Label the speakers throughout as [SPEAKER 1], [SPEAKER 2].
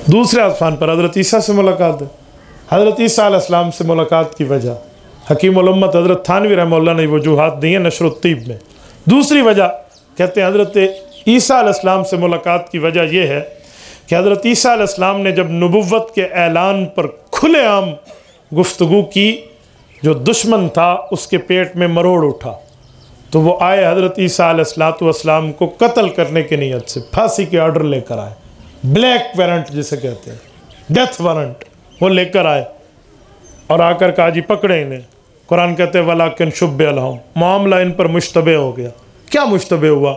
[SPEAKER 1] दूसरे आसमान पर हज़रत ईसा से मुलाकात है। हज़रत ईसा अलैहिस्सलाम से मुलाकात की वजह हकीम उल उम्मत हज़रत थानवी रहमतुल्लाह ने वजूहात दी हैं नशर तीब में। दूसरी वजह कहते हैं हज़रत ईसा अलैहिस्सलाम से मुलाकात की वजह यह है कि हज़रत ईसा अलैहिस्सलाम ने जब नबुव्वत के ऐलान पर खुलेआम गुफ्तगू की, जो दुश्मन था उसके पेट में मरोड़ उठा, तो वो आए हज़रत ईसा अलैहिस्सलाम को कत्ल करने की नीयत से, फांसी के ऑर्डर लेकर आए, ब्लैक वारंट जिसे कहते हैं, डेथ वारंट, वो लेकर आए और आकर कहा जी पकड़े इन्हें। कुरान कहते हैं वलाकिन शुब्बे अलहम, मामला इन पर मुश्तबे हो गया। क्या मुश्तबे हुआ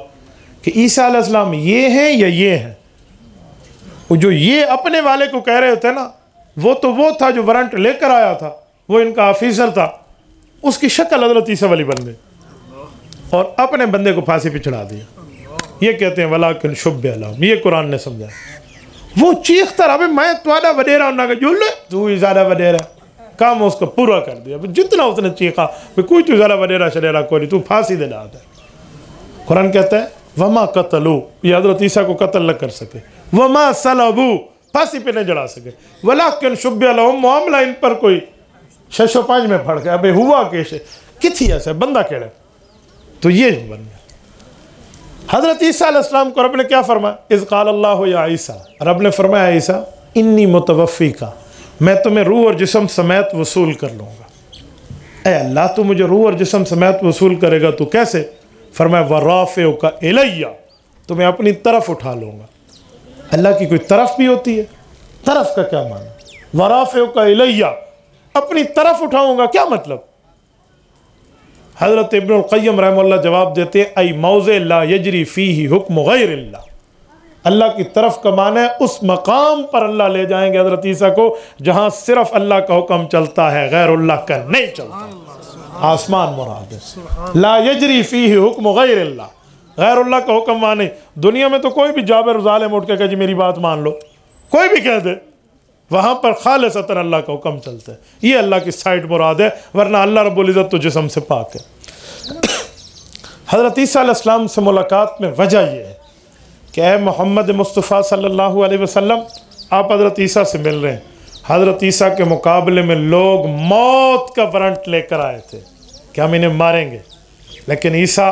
[SPEAKER 1] कि ईसा अलैहिस्सलाम ये हैं या ये हैं। वो जो ये अपने वाले को कह रहे थे ना, वो तो वो था जो वारंट लेकर आया था, वो इनका ऑफिसर था, उसकी शक्ल हज़रत ईसा वाली बन गई और अपने बंदे को फांसी पे चढ़ा दिया। ये कहते हैं वलाकिन शुब्बे अलहम, ये कुरान ने समझा। वो चीखता रहा मैं तुम्हारा वडेरा ना तू ही ज़्यादा वडेरा, काम उसको पूरा कर दिया। जितना उसने चीखा कोई तो ज़्यादा वडेरा शडेरा कोई, तू फांसी दे डालता है। कुरान कहता है वमा कतलू, ये हज़रत ईसा को कत्ल न कर सके, वमा सलबू, फांसी पे नहीं जड़ा सके, वलाकिन शुब्बे अलहम, मामला इन पर कोई 605 में फड़ गया। अबे हुआ कैसे, किथी ऐसे बंदा केड़े, तो ये बन गया। हज़रत ईसा अलैहिस्सलाम को रब ने क्या फरमाया, इज़ क़ाल अल्लाहु या ईसा, रब ने फरमाया ईसा इन्नी मुतवफ़्फ़ीका, मैं तुम्हें रूह और जिस्म समेत वसूल कर लूँगा। ए अल्लाह तू मुझे रूह और जिस्म समेत वसूल करेगा, तो कैसे? फरमाया वराफ़िउका इलैया, तुम्हें अपनी तरफ उठा लूँगा। अल्लाह की कोई तरफ भी होती है? तरफ का क्या माना? वराफ़िउका इलैया, अपनी तरफ उठाऊँगा, क्या मतलब? हज़रत इब्नुल क़य्यिम रहमतुल्लाह जवाब देते हैं आई मौज़े ला यजरी फ़ीही हुक्म गैरिल्लाह, अल्लाह की तरफ का माना है उस मकाम पर अल्लाह ले जाएंगे हज़रत ईसा को जहाँ सिर्फ अल्लाह का हुक्म चलता है, गैरुल्लाह का नहीं चलता। आसमान मुराद है। ला यजरी फ़ीही हुक्म गैरिल्लाह, गैरुल्लाह का हुक्म माने। दुनिया में तो कोई भी जाबिर ज़ालिम उठ के कहे जी मेरी बात मान लो, कोई भी कह दे, वहाँ पर खालिसतन अल्लाह का हुक्म चलता है। ये अल्लाह की साइड मुराद है, वरना अल्लाह रब्बुल इज़्ज़त तो जिस्म से पाक है। हज़रत ईसा अलैहिस्सलाम से मुलाकात में वजह ये है कि ए मोहम्मद मुस्तफ़ा सल्लल्लाहु अलैहि वसल्लम, आप हज़रत ईसा से मिल रहे हैं। हज़रत ईसा के मुकाबले में लोग मौत का वारंट लेकर आए थे कि हम इन्हें मारेंगे, लेकिन ईसा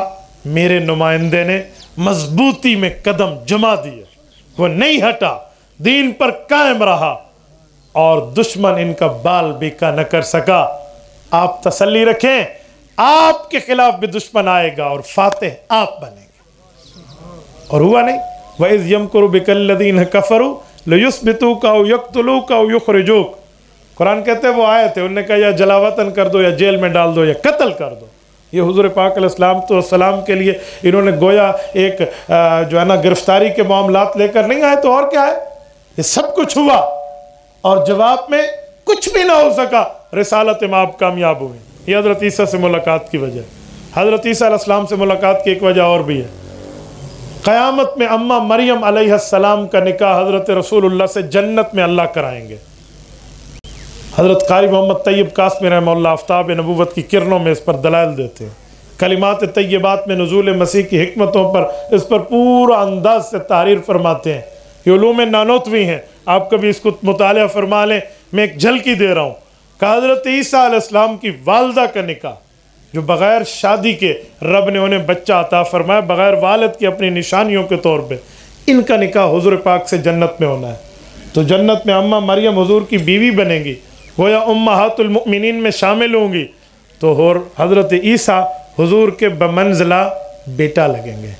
[SPEAKER 1] मेरे नुमाइंदे ने मजबूती में कदम जमा दिए, वो नहीं हटा, दीन पर कायम रहा और दुश्मन इनका बाल बीका न कर सका। आप तसल्ली रखें, आपके खिलाफ भी दुश्मन आएगा और फातिह आप बनेंगे। और हुआ नहीं, वइज़ यमकुरु बिकल्लज़ीना कफ़रू लियुस्बितूका औ यक़्तुलूका औ युख़रिजूक। कुरान कहते हैं वो आए थे, उन्होंने कहा या जलावतन कर दो या जेल में डाल दो या कत्ल कर दो। ये हुज़ूर पाक अलैहिस्सलाम के लिए इन्होंने गोया एक जो है ना गिरफ्तारी के मामलात लेकर नहीं आए, तो और क्या है, ये सब कुछ हुआ और जवाब में कुछ भी ना हो सका, रिसालत में आप कामयाब हुए। ये हज़रत ईसा से मुलाकात की वजह। हज़रत ईसा अलैहिस्सलाम से मुलाकात की एक वजह और भी है, क़यामत में अम्मा मरियम अलैहिस्सलाम का निकाह हज़रत रसूलुल्लाह से जन्नत में अल्लाह कराएंगे। हज़रत क़ारी मोहम्मद तैयब कासमी रहमतुल्लाह आफ्ताब नबुव्वत की किरणों में इस पर दलाइल देते हैं। कलिमात तैयबात में नुज़ूल मसीह की हिकमतों पर इस पर पूरा अंदाज से तारीर फरमाते हैं। ये उलूम नानोतवी हैं, आप कभी इसको मुतालिया फरमा लें। मैं एक झलकी दे रहा हूँ कि हज़रत ईसा अलैहिस्सलाम की वालदा का निकाह, जो बग़ैर शादी के रब ने उन्हें बच्चा अता फरमाया, बग़ैर वालिद की अपनी निशानियों के तौर पे, इनका निकाह हुज़ूर पाक से जन्नत में होना है। तो जन्नत में अम्मा मरियम हुज़ूर की बीवी बनेंगी, गोया उम्महातुल मुमिनीन में शामिल होंगी। तो और हज़रत ईसा हुज़ूर के बमंज़िला बेटा लगेंगे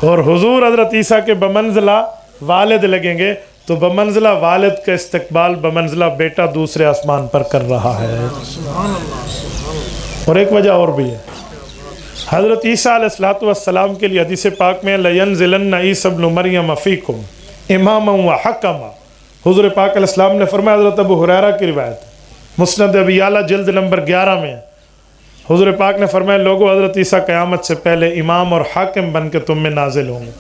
[SPEAKER 1] और हुज़ूर हज़रत ईसा के बमंज़िला वालिद लगेंगे। तो बमंज़िला वालिद का इस्तकबाल बमंज़िला बेटा दूसरे आसमान पर कर रहा है। और एक वजह और भी है, हज़रत ईसा अलैहिस्सलातु वस्सलाम के लिए हदीस पाक में लयंज़िलन्ना ईसा इब्नु मरियम फ़ीकुम इमामन व हकमा, हुज़ूर पाक अलैहिस्सलाम ने फरमाया, हज़रत अबू हुरैरा की रिवायत मुस्नद अबी आला जिल्द नंबर 11 में, हुज़ूर पाक ने फरमाया, लोगों हज़रत ईसा क़यामत से पहले इमाम और हाकिम बन के तुम में नाजिल होंगे।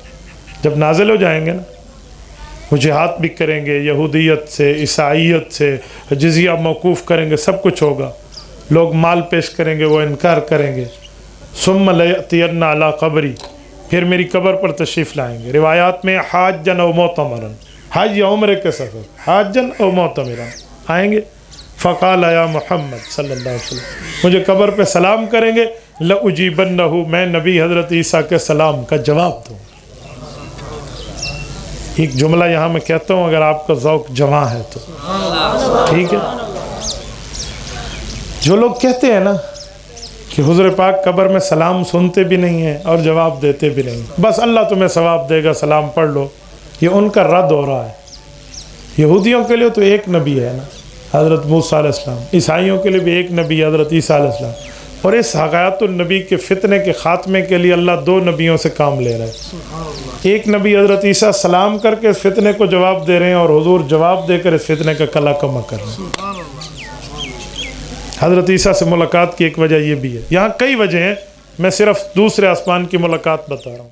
[SPEAKER 1] जब नाजिल हो जाएंगे ना, वो जिहाद भी करेंगे, यहूदियत से ईसाईयत से जिज़िया मौकूफ़ करेंगे, सब कुछ होगा। लोग माल पेश करेंगे, वो इनकार करेंगे। सुम्मा लयअतियन्ना अला क़ब्री, फिर मेरी कब्र पर तशरीफ़ लाएंगे। रिवायात में हाज्जन व मोतमरन, حج یا عمرے کے سفر، حاجن او معتمرا آئیں گے، فقال یا محمد صلی اللہ علیہ وسلم مجھے قبر پہ سلام کریں گے، لأجیبنہ میں نبی حضرت عیسیٰ کے سلام کا جواب دوں۔ ایک جملہ یہاں میں کہتا ہوں اگر آپ کا ذوق جمع ہے تو ٹھیک ہے۔ جو لوگ کہتے ہیں نا کہ حضور پاک قبر میں سلام سنتے بھی نہیں ہیں اور جواب دیتے بھی نہیں، بس اللہ تمہیں ثواب دے گا سلام پڑھ لو، یہ ان کا رد ہو رہا ہے۔ یہودیوں کے لیے تو ایک نبی ہے نا حضرت موسیٰ علیہ السلام، عیسائیوں کے لیے بھی ایک نبی حضرت عیسیٰ علیہ السلام، اور اس حقیقت النبی کے فتنے کے خاتمے کے لیے اللہ دو نبیوں سے کام لے رہا ہے۔ ایک نبی حضرت عیسیٰ سلام کر کے اس فتنے کو جواب دے رہے ہیں، اور حضور جواب دے کر اس فتنے کا کلا کما کر رہے ہیں۔ حضرت عیسیٰ سے ملاقات کی ایک وجہ یہ بھی ہے، یہاں کئی وجہ ہیں، میں صرف دوسرے آسمان کی ملاقات بتا رہا ہوں۔